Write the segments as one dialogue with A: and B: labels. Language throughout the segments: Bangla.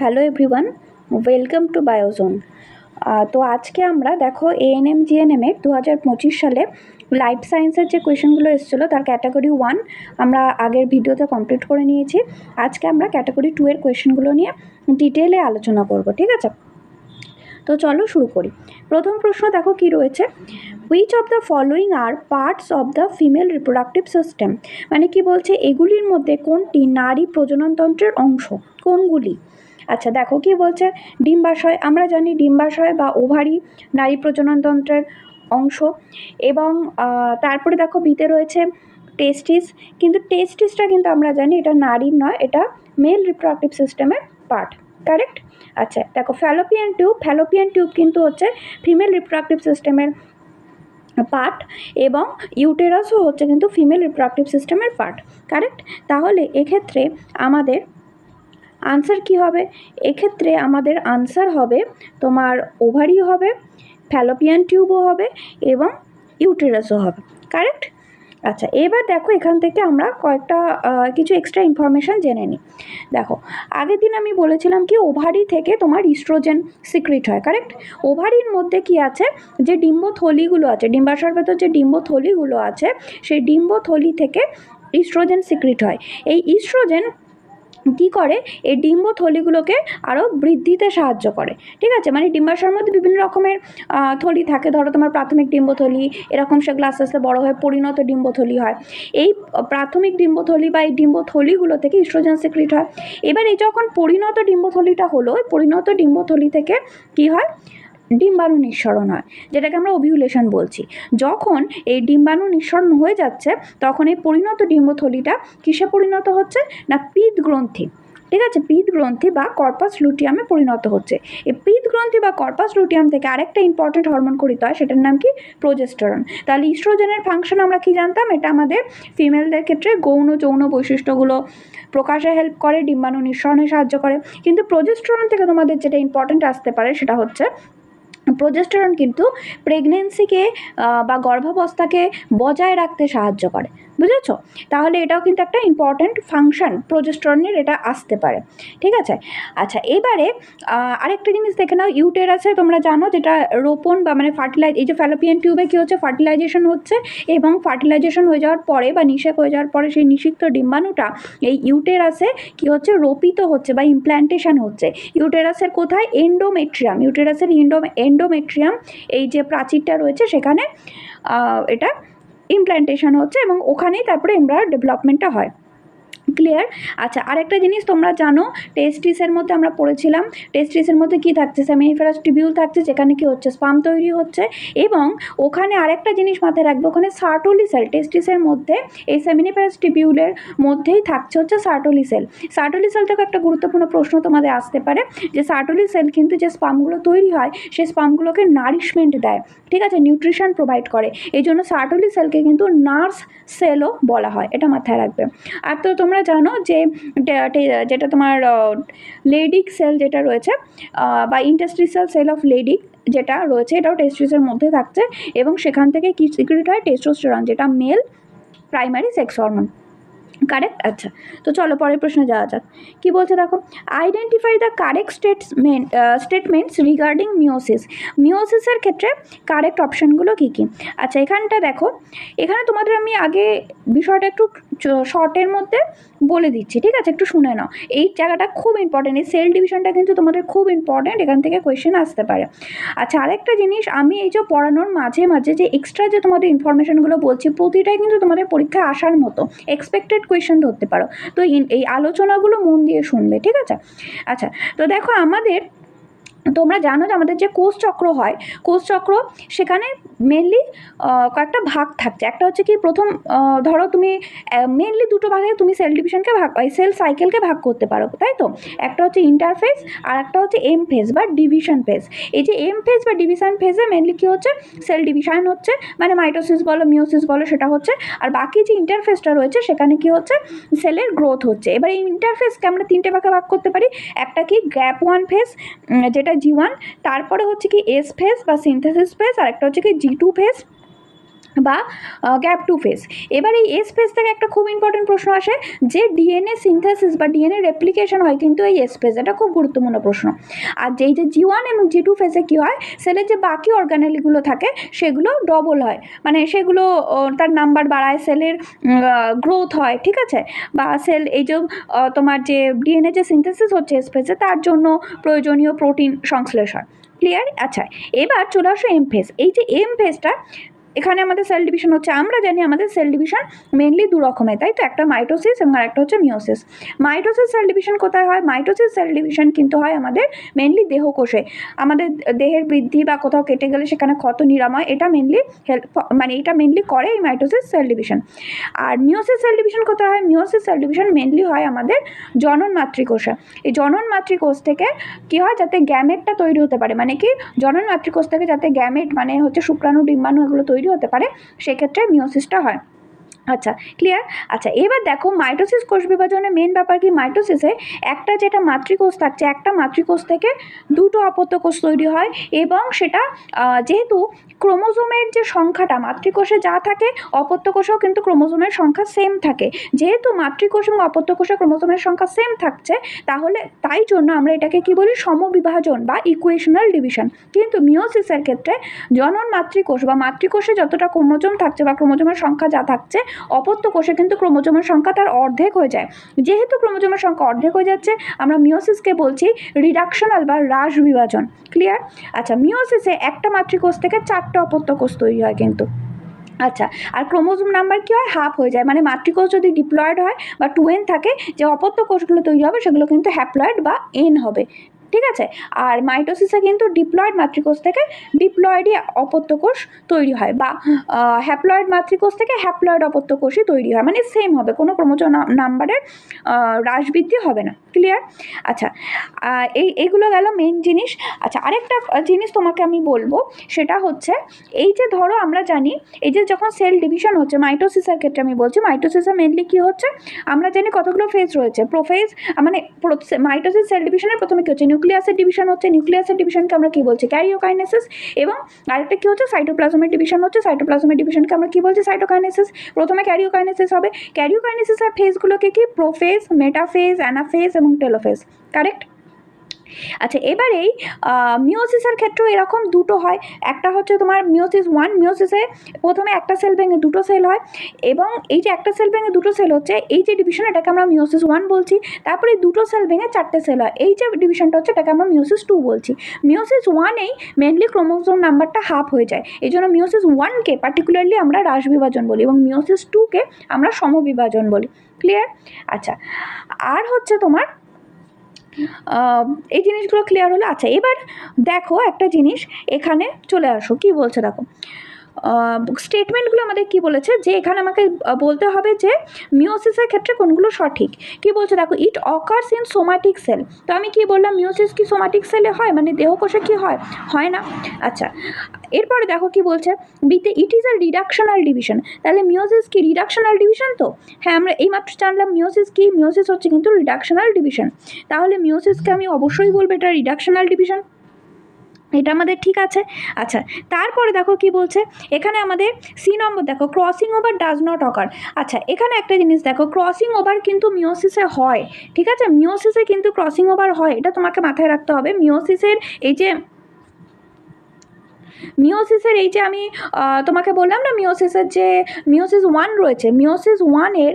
A: Hello everyone, welcome to Biozone. তো আজকে আমরা দেখো এএনএম জিএনএমের 2025 সালে লাইফ সায়েন্সের যে কোয়েশনগুলো এসেছিলো তার ক্যাটাগরি 1 আমরা আগের ভিডিওতে কমপ্লিট করে নিয়েছি। আজকে আমরা ক্যাটাগরি 2 এর কোয়েশনগুলো নিয়ে ডিটেলে আলোচনা করব, ঠিক আছে? তো চলো শুরু করি। প্রথম প্রশ্ন দেখো কি রয়েছে, which of the following are parts of the female reproductive system, মানে কি বলছে এগুলির মধ্যে কোনটি নারী প্রজননতন্ত্রের অংশ, কোনগুলি? আচ্ছা দেখো কি বলছে, ডিম্বাশয়, আমরা জানি ডিম্বাশয় বা ওভারি নারী প্রজননতন্ত্রের অংশ। এবং তারপরে দেখো বিতে রয়েছে টেস্টিস, কিন্তু টেস্টিসটা কিন্তু আমরা জানি এটা নারীর নয়, এটা মেল রিপ্রোডাক্টিভ সিস্টেমের পার্ট, কারেক্ট? আচ্ছা দেখো ফ্যালোপিয়ান টিউব কিন্তু হচ্ছে ফিমেল রিপ্রোডাক্টিভ সিস্টেমের পার্ট, এবং ইউটেরাসও হচ্ছে কিন্তু ফিমেল রিপ্রোডাক্টিভ সিস্টেমের পার্ট, কারেক্ট? তাহলে এক্ষেত্রে আমাদের আনসার কি হবে? এক্ষেত্রে আমাদের আনসার হবে তোমার ওভারি হবে, ফ্যালোপিয়ান টিউবও হবে এবং ইউটেরাসও হবে, কারেক্ট? আচ্ছা এবার দেখো এখান থেকে আমরা কয়েকটা কিছু এক্সট্রা ইনফরমেশান জেনে নিই। দেখো আগের দিন আমি বলেছিলাম কি ওভারি থেকে তোমার ইস্ট্রোজেন সিক্রিট হয়, কারেক্ট? ওভারির মধ্যে কি আছে, যে ডিম্বথলিগুলো আছে, ডিম্বাশয়ের ভেতর যে ডিম্বথলিগুলো আছে সেই ডিম্বথলি থেকে ইস্ট্রোজেন সিক্রিট হয়। এই ইস্ট্রোজেন কী করে, এই ডিম্বথলিগুলোকে আরও বৃদ্ধিতে সাহায্য করে, ঠিক আছে? মানে ডিম্বাশয়ের মধ্যে বিভিন্ন রকমের থলি থাকে, ধরো তোমার প্রাথমিক ডিম্বথলি, এরকম সেগুলো আস্তে আস্তে বড়ো হয়ে পরিণত ডিম্বথলি হয়। এই প্রাথমিক ডিম্বথলি বা এই ডিম্বথলিগুলো থেকে ইস্ট্রোজেন সিক্রিট হয়। এবার এই যখন পরিণত ডিম্বথলিটা হলো, পরিণত ডিম্বথলি থেকে কি হয়, ডিম্বাণু নিঃসরণ হয়, যেটাকে আমরা ওভিউলেশন বলছি। যখন এই ডিম্বাণু নিঃসরণ হয়ে যাচ্ছে তখন এই পরিণত ডিম্বথলিটা কিসে পরিণত হচ্ছে না, পিত গ্রন্থি, ঠিক আছে? পিত গ্রন্থি বা কর্পাস লুটিয়ামে পরিণত হচ্ছে। এই পিত গ্রন্থি বা কর্পাস লুটিয়াম থেকে আরেকটা ইম্পর্টেন্ট হরমোন খরিত হয়, সেটার নাম কি, প্রোজেস্টেরন। তাহলে ইস্ট্রোজেনের ফাংশন আমরা কি জানতাম, এটা আমাদের ফিমেলদের ক্ষেত্রে গৌণ যৌন বৈশিষ্ট্যগুলো প্রকাশে হেল্প করে, ডিম্বাণু নিঃসরণে সাহায্য করে। কিন্তু প্রোজেস্টেরন থেকে তোমাদের যেটা ইম্পর্টেন্ট আসতে পারে সেটা হচ্ছে প্রোজেস্টেরন কিন্তু প্রেগনেন্সিকে বা গর্ভাবস্থাকে বজায় রাখতে সাহায্য করে, বুঝেছ? তাহলে এটাও কিন্তু একটা ইম্পর্ট্যান্ট ফাংশন প্রোজেস্টেরনের, এটা আসতে পারে, ঠিক আছে? আচ্ছা এবারে আরেকটা জিনিস দেখে নাও, ইউটেরাসে তোমরা জানো যেটা রোপণ বা মানে এই যে ফ্যালোপিয়ান টিউবে কী হচ্ছে, ফার্টিলাইজেশন হচ্ছে, এবং ফার্টিলাইজেশন হয়ে যাওয়ার পরে বা নিষেক হয়ে যাওয়ার পরে সেই নিষিক্ত ডিম্বাণুটা এই ইউটেরাসে কী হচ্ছে, রোপিত হচ্ছে বা ইমপ্ল্যান্টেশন হচ্ছে। ইউটেরাসের কোথায়, এন্ডোমেট্রিয়াম, ইউটেরাসের এন্ডোমেট্রিয়াম এই যে প্রাচীরটা রয়েছে সেখানে এটা ইমপ্ল্যান্টেশন হচ্ছে এবং ওখানেই তারপরে এমব্রায়োর ডেভেলপমেন্টটা হয়, ক্লিয়ার? আচ্ছা আরেকটা জিনিস তোমরা জানো, টেস্টিসের মধ্যে আমরা পড়েছিলাম, টেস্টিসের মধ্যে কি থাকছে, সেমিনিফেরাস টিবিউল থাকছে, যেখানে কি হচ্ছে, স্পাম তৈরি হচ্ছে। এবং ওখানে আরেকটা জিনিস মাথায় রাখবে, ওখানে সার্টোলি সেল, টেস্টিসের মধ্যে এই সেমিনিফেরাস টিবিউলের মধ্যেই থাকছে হচ্ছে সার্টোলি সেল। সার্টোলি সেল থেকে একটা গুরুত্বপূর্ণ প্রশ্ন তোমাদের আসতে পারে, যে সার্টোলি সেল কিন্তু যে স্পামগুলো তৈরি হয় সেই স্পামগুলোকে নারিশমেন্ট দেয়, ঠিক আছে, নিউট্রিশন প্রোভাইড করে। এই জন্য সার্টোলি সেলকে কিন্তু নার্স সেলও বলা হয়, এটা মাথায় রাখবে। আর তো তোমরা জানো যে যেটা তোমার লেডিক সেল যেটা রয়েছে বা ইন্টারস্টিশিয়াল সেল অফ লেডিক যেটা রয়েছে, এটাও টেস্টিসের মধ্যে থাকছে, এবং সেখান থেকে কি সিক্রেট হয়, টেস্টোস্টেরন, যেটা male primary sex hormone, correct? আচ্ছা তো চলো পরের প্রশ্নে যাওয়া যাক। কি বলছে দেখো, identify the correct statements regarding মিওসিসের ক্ষেত্রে কারেক্ট অপশানগুলো কী কী? আচ্ছা এখানটা দেখো, এখানে তোমাদের আমি আগে বিষয়টা একটু শর্টের মধ্যে বলে দিচ্ছি, ঠিক আছে? একটু শুনে নাও, এই জায়গাটা খুব ইম্পর্টেন্ট, এই সেল ডিভিশনটা কিন্তু তোমাদের খুব ইম্পর্টেন্ট, এখান থেকে কোয়েশ্চেন আসতে পারে। আচ্ছা আরেকটা জিনিস, আমি এই যে পড়ানোর মাঝে মাঝে যে এক্সট্রা যে তোমাদের ইনফরমেশনগুলো বলছি, প্রতিটাই কিন্তু তোমাদের পরীক্ষায় আসার মতো এক্সপেক্টেড কোয়েশ্চেন ধরতে পারো। তো এই আলোচনাগুলো মন দিয়ে শুনবে, ঠিক আছে? আচ্ছা তো দেখো, আমাদের তোমরা জানো যে আমাদের যে কোষচক্র হয়, কোষচক্র সেখানে মেনলি কয়েকটা ভাগ থাকছে। একটা হচ্ছে কি, প্রথম ধরো তুমি মেনলি দুটো ভাগে তুমি সেল ডিভিশনকে সেল সাইকেলকে ভাগ করতে পারো, তাই তো? একটা হচ্ছে ইন্টারফেজ আর একটা হচ্ছে এম ফেজ বা ডিভিশন ফেজ। এই যে এম ফেজ বা ডিভিশন ফেজে মেনলি কী হচ্ছে, সেল ডিভিশন হচ্ছে, মানে মাইটোসিস বলো মিওসিস বলো সেটা হচ্ছে, আর বাকি যে ইন্টারফেজটা রয়েছে সেখানে কি হচ্ছে, সেলের গ্রোথ হচ্ছে। এবার এই ইন্টারফেজকে আমরা তিনটে ভাগে ভাগ করতে পারি, একটা কি গ্যাপ 1 ফেজ যেটা G1, তারপরে হচ্ছে কি এস ফেজ বা সিনথেসিস ফেজ, আর একটা হচ্ছে কি G2 ফেজ, বা গ্যাপ টু ফেজ। এবার এই এস ফেজ থেকে একটা খুব ইম্পর্টেন্ট প্রশ্ন আসে যে ডিএনএ সিনথেসিস বা ডিএনএ রেপ্লিকেশন হয় কিন্তু এই এস ফেজ, এটা খুব গুরুত্বপূর্ণ প্রশ্ন। আর যেই যে G1 এবং G2 ফেজে কী হয়, সেলের যে বাকি অর্গানেলগুলো থাকে সেগুলো ডবল হয়, মানে সেগুলো তার নাম্বার বাড়ায়, সেলের গ্রোথ হয়, ঠিক আছে, বা সেল এই যে তোমার যে ডিএনএ যে সিনথেসিস হচ্ছে এস ফেজে তার জন্য প্রয়োজনীয় প্রোটিন সংশ্লেষ হয়। ক্লিয়ার? আচ্ছা, এবার চলে আসো এম ফেজ। এই যে এম ফেজটা, এখানে আমাদের সেল ডিভিশন হচ্ছে, আমরা জানি আমাদের সেল ডিভিশন মেনলি দু রকমের, তাই তো, একটা মাইটোসিস এবং আরেকটা হচ্ছে মিওসিস। মাইটোসিস সেল ডিভিশন কোথায় হয়? মাইটোসিস সেল ডিভিশন কিন্তু হয় আমাদের মেনলি দেহকোষে, আমাদের দেহের বৃদ্ধি বা কোথাও কেটে গেলে সেখানে ক্ষত নিরাময়, এটা মেনলি হেল্প, মানে এটা মেনলি করে এই মাইটোসিস সেল ডিভিশন। আর মিওসিস সেল ডিভিশন কোথায় হয়? মিওসিস সেল ডিভিশন মেনলি হয় আমাদের জনন মাতৃকোষে। এই জনন মাতৃকোষ থেকে কী হয়, যাতে গ্যামেটটা তৈরি হতে পারে, মানে কি জনন মাতৃকোষ থেকে যাতে গ্যামেট মানে হচ্ছে শুক্রাণু ডিম্বাণু এগুলো তৈরি হতে পারে, সেক্ষেত্রে মিওসিসটা হয়। আচ্ছা, ক্লিয়ার? আচ্ছা, এবার দেখো মাইটোসিস কোষ বিভাজনের মেন ব্যাপার কি, মাইটোসিসে একটা যেটা মাতৃকোষ থাকছে, একটা মাতৃকোষ থেকে দুটো অপত্য কোষ তৈরি হয়, এবং সেটা যেহেতু ক্রোমোজোমের যে সংখ্যাটা মাতৃকোষে যা থাকে অপত্য কোষেও কিন্তু ক্রোমোজোমের সংখ্যা সেম থাকে, যেহেতু মাতৃকোষ এবং অপত্য কোষে ক্রোমোজোমের সংখ্যা সেম থাকছে, তাহলে তাই জন্য আমরা এটাকে কি বলি, সমবিভাজন বা ইকুয়েশনাল ডিভিশন। কিন্তু মিওসিসের ক্ষেত্রে জনন মাতৃকোষ বা মাতৃকোষে যতটা ক্রোমোজোম থাকছে বা ক্রোমোজোমের সংখ্যা যা থাকছে, অপত্য কোষে কিন্তু ক্রোমোজোমের সংখ্যা তার অর্ধেক হয়ে যায়। যেহেতু ক্রোমোজোমের সংখ্যা অর্ধেক হয়ে যাচ্ছে, আমরা মিওসিসকে বলছি রিডাকশনাল বা হ্রাস বিভাজন। ক্লিয়ার? আচ্ছা, মিওসিসে একটা মাতৃকোষ থেকে 4টে অপত্য কোষ তৈরি হয় কিন্তু। আচ্ছা, আর ক্রোমোজোম নাম্বার কী হয়, হাফ হয়ে যায়, মানে মাতৃকোষ যদি ডিপ্লয়েড হয় বা 2n থাকে, যে অপত্য কোষগুলো তৈরি হবে সেগুলো কিন্তু হ্যাপ্লয়েড বা n হবে, ঠিক আছে। আর মাইটোসিসে কিন্তু ডিপ্লয়েড মাতৃকোষ থেকে ডিপ্লয়েডই অপত্য কোষ তৈরি হয়, বা হ্যাপ্লয়েড মাতৃকোষ থেকে হ্যাপ্লয়েড অপত্য কোষই তৈরি হয়, মানে সেম হবে, কোনো ক্রোমোজোম নাম্বারের হ্রাস বৃদ্ধি হবে না। ক্লিয়ার? আচ্ছা, এইগুলো গেল মেন জিনিস। আচ্ছা, আরেকটা জিনিস তোমাকে আমি বলবো, সেটা হচ্ছে এই যে ধরো আমরা জানি এই যে যখন সেল ডিভিশন হচ্ছে মাইটোসিসের ক্ষেত্রে আমি বলছি, মাইটোসিসে মেনলি কী হচ্ছে, আমরা জানি কতগুলো ফেজ রয়েছে, প্রোফেজ, মানে মাইটোসিস সেল ডিভিশনের প্রথমে কী হচ্ছে, নিউক্লিয়াসের ডিভিশন হচ্ছে, নিউক্লিয়াসের ডিভিশনকে আমরা কী বলছি, ক্যারিওকাইনেসিস, এবং আরেকটা কী হচ্ছে, সাইটোপ্লাজমের ডিভিশন হচ্ছে, সাইটোপ্লাজমের ডিভিশনকে আমরা কী বলছি, সাইটোকাইনেসিস। প্রথমে ক্যারিওকাইনেসিস হবে, ক্যারিওকাইনেসিসের ফেজগুলোকে কি, প্রোফেজ, মেটাফেজ, অ্যানাফেজ এবং টেলোফেজ, কারেক্ট? আচ্ছা, এবার এই মিওসিসের ক্ষেত্রেও এরকম দুটো হয়, একটা হচ্ছে তোমার মিওসিস 1, মিওসিসে প্রথমে একটা সেল ভেঙে দুটো সেল হয়, এবং এই যে একটা সেল ভেঙে দুটো সেল হচ্ছে, এই যে ডিভিশন এটাকে আমরা মিওসিস 1 বলছি, তারপরে দুটো সেল ভেঙে 4টে সেল হয়, এই যে ডিভিশনটা হচ্ছে এটাকে আমরা মিওসিস 2 বলছি। মিওসিস 1-এই মেনলি ক্রোমোজোম নাম্বারটা হাফ হয়ে যায়, এই জন্য মিওসিস 1-কে পার্টিকুলারলি আমরা হ্রাস বিভাজন বলি, এবং মিওসিস 2-কে আমরা সমবিভাজন বলি। ক্লিয়ার? আচ্ছা, আর হচ্ছে তোমার এই জিনিসগুলো ক্লিয়ার হলো। আচ্ছা, এবার দেখো একটা জিনিস, এখানে চলে আসো, কি বলছে দেখো, স্টেটমেন্টগুলো আমাদের কি বলেছে, যে এখানে আমাকে বলতে হবে যে মিওসিসের ক্ষেত্রে কোনগুলো সঠিক। কি বলছে দেখো, ইট অকার্স ইন সোমাটিক সেল। তো আমি কি বললাম, মিওসিস কি সোমাটিক সেলে হয়, মানে দেহকোষে কি হয়, হয় না। আচ্ছা, এরপরে দেখো কি বলছে, বিতে it is a reductional division. তাহলে মিওসিস কি রিডাকশনাল ডিভিশন? তো হ্যাঁ, আমরা এইমাত্র জানলাম মিওসিস কি, মিওসিস হচ্ছে কিন্তু রিডাকশনাল ডিভিশন। তাহলে মিওসিসকে আমি অবশ্যই বলবো এটা রিডাকশনাল ডিভিশন, এটা আমাদের ঠিক আছে। আচ্ছা, তারপরে দেখো কি বলছে, এখানে আমাদের সি নম্বর দেখো, ক্রসিং ওভার ডাজ নট অকার। আচ্ছা, এখানে একটা জিনিস দেখো, ক্রসিং ওভার কিন্তু মিওসিসে হয়, ঠিক আছে, মিওসিসে কিন্তু ক্রসিং ওভার হয়, এটা তোমাকে মাথায় রাখতে হবে। মিওসিসের এই যে আমি তোমাকে বললাম না, মিওসিসের যে মিওসিস 1 রয়েছে, মিওসিস 1-এর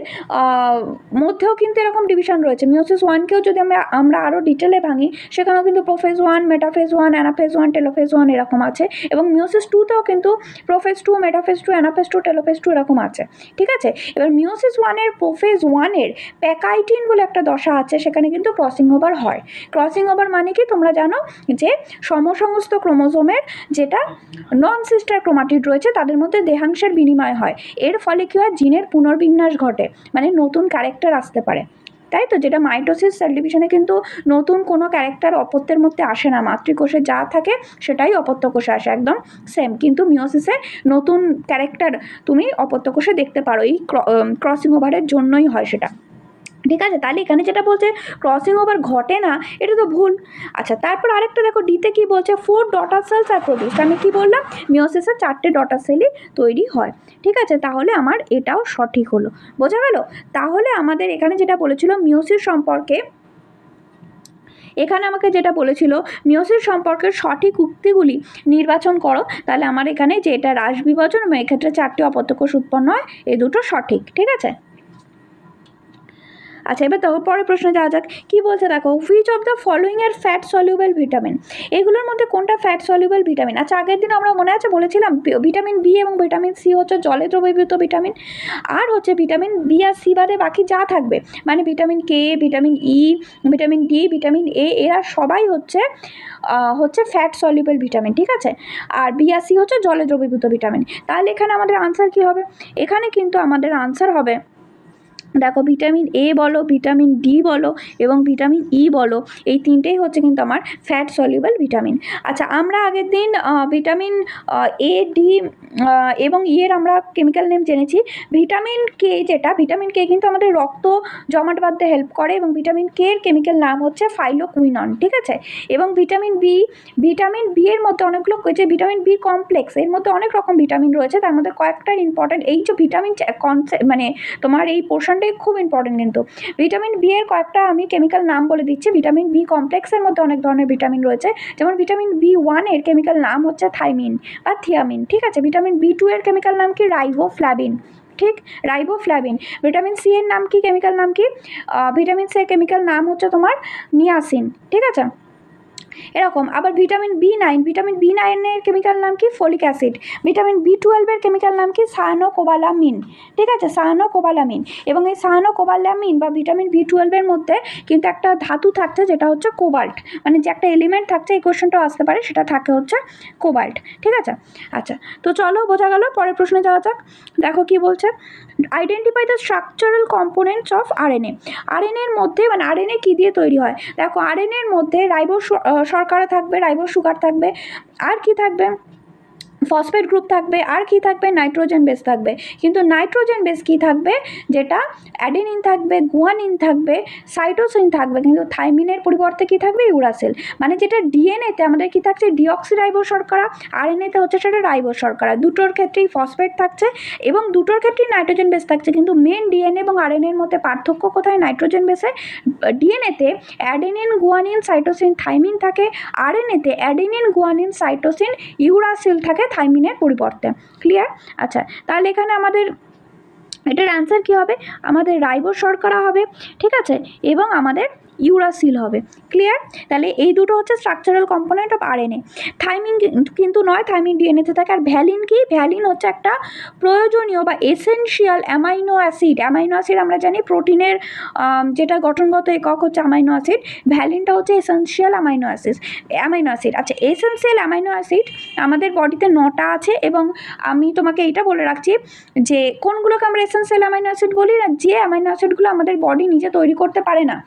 A: মধ্যেও কিন্তু এরকম ডিভিশন রয়েছে। মিওসিস 1-কেও যদি আমরা আরও ডিটেলে ভাঙি, সেখানেও কিন্তু প্রোফেজ 1, মেটাফেজ 1, অ্যানাফেজ 1, টেলোফেজ 1 এরকম আছে, এবং মিওসিস 2-তেও কিন্তু প্রোফেজ 2, মেটাফেজ 2, অ্যানাফেজ 2, টেলোফেজ 2 এরকম আছে, ঠিক আছে। এবার মিওসিস 1-এর প্রোফেজ 1-এর প্যাকাইটিন বলে একটা দশা আছে, সেখানে কিন্তু ক্রসিং ওভার হয়। ক্রসিং ওভার মানে কি তোমরা জানো, যে সমসমস্ত ক্রোমোজোমের যেটা নন সিস্টার ক্রোমাটিড রয়েছে তাদের মধ্যে দেহাংশের বিনিময় হয়, এর ফলে কী হয়, জিনের পুনর্বিন্যাস ঘটে, মানে নতুন ক্যারেক্টার আসতে পারে, তাই তো। যেটা মাইটোসিস সেল ডিভিশনে কিন্তু নতুন কোনো ক্যারেক্টার অপত্যের মধ্যে আসে না, মাতৃকোষে যা থাকে সেটাই অপত্য কোষে আসে, একদম সেম। কিন্তু মিওসিসে নতুন ক্যারেক্টার তুমি অপত্য কোষে দেখতে পারো, এই ক্রসিং ওভারের জন্যই হয় সেটা। ঠিক আছে, তাহলে এখানে যেটা বলছে ক্রসিং ওভার ঘটে না, এটা তো ভুল। আচ্ছা, তারপর আরেকটা দেখো ডিতে কি বলছে, 4 ডটার সেলস আর প্রডিউস। আমি কি বললাম, মিওসিসে 4টে ডটার সেলই তৈরি হয়। ঠিক আছে, তাহলে আমার এটাও সঠিক হলো। বোঝা গেল? তাহলে আমাদের এখানে যেটা বলেছিল মিওসিস সম্পর্কে, এখানে আমাকে যেটা বলেছিল মিওসিস সম্পর্কের সঠিক উক্তিগুলি নির্বাচন করো, তাহলে আমার এখানে যে এটা হ্রাস বিভাজন এবং এক্ষেত্রে 4টি অপত্যকোষ উৎপন্ন হয়, এই দুটো সঠিক। ঠিক আছে। আচ্ছা, এবার দেখো পরের প্রশ্নে যাওয়া যাক। কি বলছে দেখো, হুইচ অফ দ্য ফলোইং এর ফ্যাট সলিউবল ভিটামিন? এগুলোর মধ্যে কোনটা ফ্যাট সলিউবল ভিটামিন? আচ্ছা, আগের দিন আমরা মনে আছে বলেছিলাম ভিটামিন বি এবং ভিটামিন সি হচ্ছে জলে দ্রবীভূত ভিটামিন, আর হচ্ছে ভিটামিন বি আর সি বাদে বাকি যা থাকবে মানে vitamin K, vitamin E, vitamin D, vitamin A, এরা সবাই হচ্ছে ফ্যাট সলিউবল ভিটামিন। ঠিক আছে, আর বি আর সি হচ্ছে জলে দ্রবীভূত ভিটামিন। তাহলে এখানে আমাদের আনসার কি হবে? এখানে কিন্তু আমাদের আনসার হবে, দেখো ভিটামিন এ বলো, ভিটামিন ডি বলো এবং ভিটামিন ই বলো, এই তিনটেই হচ্ছে কিন্তু আমার ফ্যাট সলিউবল ভিটামিন। আচ্ছা, আমরা আগের দিন ভিটামিন এ, ডি এবং ই এর আমরা কেমিক্যাল নেম জেনেছি। ভিটামিন কে, যেটা ভিটামিন কে কিন্তু আমাদের রক্ত জমাট বাঁধতে হেল্প করে এবং ভিটামিন কে এর কেমিক্যাল নাম হচ্ছে ফাইলোকুইনন। ঠিক আছে, এবং ভিটামিন বি এর মধ্যে অনেকগুলো, যে ভিটামিন বি কমপ্লেক্স, এর মধ্যে অনেক রকম ভিটামিন রয়েছে, তার মধ্যে কয়েকটা ইম্পর্টেন্ট, এই যে ভিটামিন কনসেপ্ট মানে তোমার এই পোর্শনটাই খুব ইম্পর্টেন্ট। কিন্তু ভিটামিন বি এর কয়েকটা আমি কেমিক্যাল নাম বলে দিচ্ছি। ভিটামিন বি কমপ্লেক্সের মধ্যে অনেক ধরনের ভিটামিন রয়েছে, যেমন ভিটামিন বি1 এর কেমিক্যাল নাম হচ্ছে থাইমিন বা থিয়ামিন। ঠিক আছে, ভিটামিন বি2 এর কেমিক্যাল নাম কি, রাইবোফ্লাভিন। ঠিক, রাইবোফ্লাভিন। ভিটামিন সি এর নাম কি, কেমিক্যাল নাম কি, ভিটামিন সি এর কেমিক্যাল নাম হচ্ছে তোমার নিয়াসিন। ঠিক আছে, এরকম। আবার ভিটামিন বি9 এর কেমিক্যাল নাম কি, ফলিক অ্যাসিড। ভিটামিন বি12 এর কেমিক্যাল নাম কি, সায়ানোকোবালামিন। ঠিক আছে, সায়ানোকোবালামিন। এবং এই সায়ানোকোবালামিন বা ভিটামিন বি12 এর মধ্যে কিন্তু একটা ধাতু থাকছে যেটা হচ্ছে কোবাল্ট, মানে যে একটা এলিমেন্ট থাকছে, এই কোশ্চেনটাও আসতে পারে, সেটা থাকে হচ্ছে কোবাল্ট। ঠিক আছে। আচ্ছা, তো চলো বোঝা গেল, পরের প্রশ্নে যাওয়া যাক। দেখো কি বলছে, identify the structural components of RNA. আরএনএর মধ্যে মানে আরএনএ কী দিয়ে তৈরি হয়? দেখো, আরএনএর মধ্যে শর্করা থাকবে, রাইবো সুগার থাকবে, আর কি থাকবে, ফসফেট গ্রুপ থাকবে, আর কি থাকবে, নাইট্রোজেন বেস থাকবে। কিন্তু নাইট্রোজেন বেস কি থাকবে, যেটা অ্যাডেনিন থাকবে, গুয়ানিন থাকবে, সাইটোসিন থাকবে, কিন্তু থাইমিনের পরিবর্তে কি থাকবে, ইউরাসিল। মানে যেটা ডিএনএতে আমাদের কি থাকছে, ডিঅক্সিরাইবো শর্করা, আরএনএতে হচ্ছে সেটা রাইবো শর্করা। দুটোর ক্ষেত্রেই ফসফেট থাকছে এবং দুটোর ক্ষেত্রেই নাইট্রোজেন বেস থাকছে। কিন্তু মেন ডিএনএ এবং আরএনএর মধ্যে পার্থক্য কোথায়, নাইট্রোজেন বেসে। ডিএনএতে অ্যাডেনিন, গুয়ানিন, সাইটোসিন, থাইমিন থাকে, আরএনএতে অ্যাডেনিন, গুয়ানিন, সাইটোসিন, ইউরাসিল থাকে থাইমিনের পরিবর্তে। ক্লিয়ার? আচ্ছা, তাহলে এখানে আমাদের এটার অ্যান্সার কী হবে, আমাদের রাইবো শর্করা হবে। ঠিক আছে, এবং আমাদের ইউরাসিল হবে। ক্লিয়ার? তাহলে এই দুটো হচ্ছে structural component of RNA. Thymine কিন্তু নয়, থাইমিন ডিএনএতে থাকে। আর ভ্যালিন কি, ভ্যালিন হচ্ছে একটা প্রয়োজনীয় বা essential amino acid. Amino acid আমরা জানি প্রোটিনের যেটা গঠনগত একক হচ্ছে অ্যামাইনো অ্যাসিড, ভ্যালিনটা হচ্ছে এসেনশিয়াল অ্যামাইনো অ্যাসিড। আচ্ছা, এসেনশিয়াল অ্যামাইনো অ্যাসিড আমাদের বডিতে 9টা আছে, এবং আমি তোমাকে এইটা বলে রাখছি যে কোনগুলোকে আমরা এসেনশিয়াল অ্যামাইনো অ্যাসিড বলি না, যে অ্যামাইনো অ্যাসিডগুলো আমাদের বডি নিজে তৈরি করতে পারে না,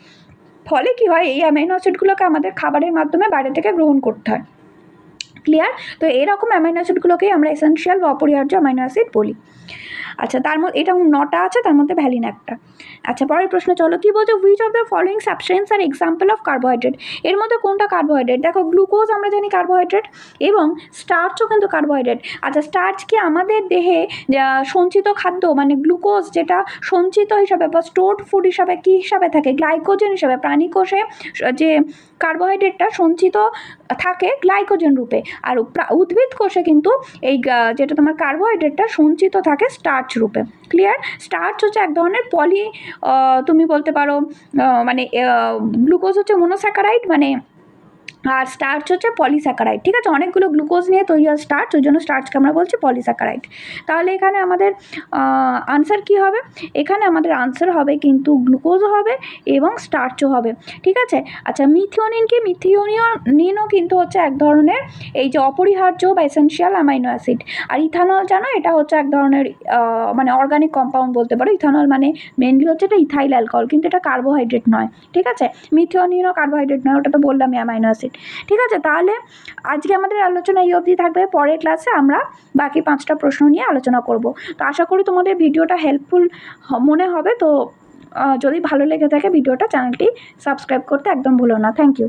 A: ফলে কি হয়, এই অ্যামাইনো অ্যাসিডগুলোকে আমাদের খাবারের মাধ্যমে বাইরে থেকে গ্রহণ করতে হয়। ক্লিয়ার? তো এরকম অ্যামাইনো অ্যাসিডগুলোকেই আমরা এসেনশিয়াল বা অপরিহার্য অ্যামাইনো অ্যাসিড বলি। আচ্ছা, তার মধ্যে এটা 9টা আছে, তার মধ্যে ভ্যালিন একটা। আচ্ছা, পরের প্রশ্ন চলো, কি বলছে, which of the following substance are example of carbohydrate. এর মধ্যে কোনটা কার্বোহাইড্রেট? দেখো, গ্লুকোজ আমরা জানি কার্বোহাইড্রেট, এবং স্টার্চও কিন্তু কার্বোহাইড্রেট। আচ্ছা, স্টার্চ কি আমাদের দেহে সঞ্চিত খাদ্য, মানে গ্লুকোজ যেটা সঞ্চিত হিসাবে বা স্টোরড ফুড হিসাবে কী হিসাবে থাকে, গ্লাইকোজেন হিসাবে। প্রাণী কোষে যে কার্বোহাইড্রেটটা সঞ্চিত থাকে গ্লাইকোজেন রূপে, আর উদ্ভিদ কোষে কিন্তু এই যেটা তোমার কার্বোহাইড্রেটটা সঞ্চিত থাকে স্টার্চ রূপে। ক্লিয়ার? স্টার্চ হচ্ছে এক ধরনের তুমি বলতে পারো মানে গ্লুকোজ হচ্ছে মনোস্যাকারাইড, মানে আর স্টার্চ হচ্ছে পলিস্যাকারাইড। ঠিক আছে, অনেকগুলো গ্লুকোজ নিয়ে তৈরি হয় স্টার্চ, ওই জন্য স্টার্চকে আমরা বলছি পলিস্যাকারাইড। তাহলে এখানে আমাদের আনসার কি হবে, এখানে আমাদের আনসার হবে কিন্তু গ্লুকোজও হবে এবং স্টার্চও হবে। ঠিক আছে। আচ্ছা, মিথিওনিন কি, মিথিওনিনও কিন্তু হচ্ছে এক ধরনের এই যে অপরিহার্য বা এসেনশিয়াল অ্যামাইনো অ্যাসিড। আর ইথানল জানো, এটা হচ্ছে এক ধরনের মানে অর্গানিক কম্পাউন্ড বলতে পারো। ইথানল মানে মেনলি হচ্ছে এটা ইথাইল অ্যালকোহল, কিন্তু এটা কার্বোহাইড্রেট নয়। ঠিক আছে, মিথিওনিনও কার্বোহাইড্রেট নয়, ওটা তো বললামই অ্যামাইনো অ্যাসিড। ঠিক আছে, তাহলে আজকে আমাদের আলোচনা এই অবধি থাকবে। পরের ক্লাসে আমরা বাকি 5টা প্রশ্ন নিয়ে আলোচনা করব। তো আশা করি তোমাদের ভিডিওটা হেল্পফুল মনে হবে। তো যদি ভালো লেগে থাকে ভিডিওটা, চ্যানেলটি সাবস্ক্রাইব করতে একদম ভুলো না। Thank you.